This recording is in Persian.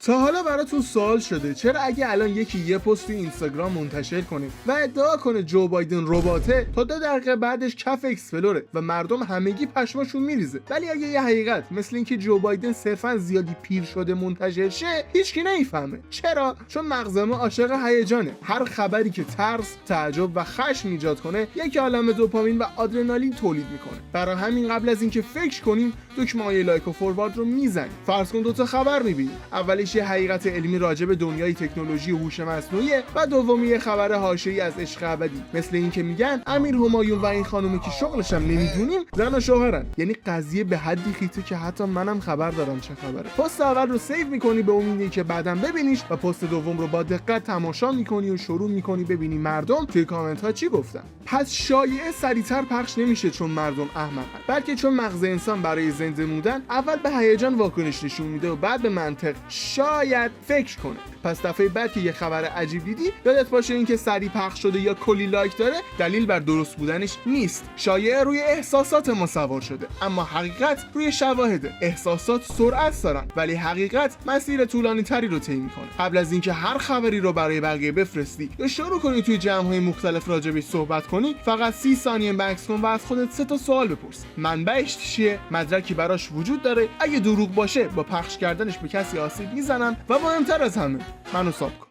تا حالا براتون سوال شده چرا اگه الان یکی یه پست توی اینستاگرام منتشر کنه و ادعا کنه جو بایدن رباته، تا 2 دقیقه بعدش کف اکسپلوره و مردم همگی پشماشون میریزه، ولی اگه یه حقیقت مثل اینکه جو بایدن صرفا زیادی پیر شده منتشر شه، هیچکی نمیفهمه. چرا؟ چون مغز ما عاشق هیجانه. هر خبری که ترس، تعجب و خشم ایجاد کنه یک عالمه دوپامین و آدرنالین تولید میکنه. برای همین قبل از اینکه فکر کنیم دکمه لایک و فوروارد رو میزنیم. فرض کن 2 تا خبر میبینی، اولیش یه حقیقت علمی راجع به دنیای تکنولوژی و هوش مصنوعی و دومی یه خبر حاشیه‌ای از عشق ابدی، مثل اینکه میگن امیر همایون و این خانومه که شغلش هم نمیدونیم زن و شوهرن. یعنی قضیه به حدی خیته که حتی منم خبر دارم چه خبره. پست اول رو سیو میکنی به امیدی که بعداً ببینیش و پست دوم رو با دقت تماشا میکنی و شروع میکنی ببینی مردم توی کامنت ها چی گفتن. پس شایعه سریعتر پخش نمیشه چون مردم احمقن، بلکه چون مغز انسان برای زنده موندن اول به هیجان واکنش نشون میده و بعد به منطق شاید فکر کنه. پس دفعه بعد که یه خبر عجیب دیدی یادت باشه اینکه سریع پخش شده یا کلی لایک داره دلیل بر درست بودنش نیست. شایعه روی احساسات ما سوار شده، اما حقیقت روی شواهده. احساسات سرعت دارن ولی حقیقت مسیر طولانی تری رو طی میکنه. قبل از اینکه هر خبری رو برای بقیه بفرستی یا شروع کنی توی جمع‌های مختلف راجبش صحبت کنی، فقط 30 ثانیه مکس کن و از خودت 3 تا سوال بپرس. منبعش چیه؟ مدرکی براش وجود داره؟ اگه دروغ باشه با پخش کردنش به کسی آسیب میزنن؟ و مهمتر از همه منو ساب کن.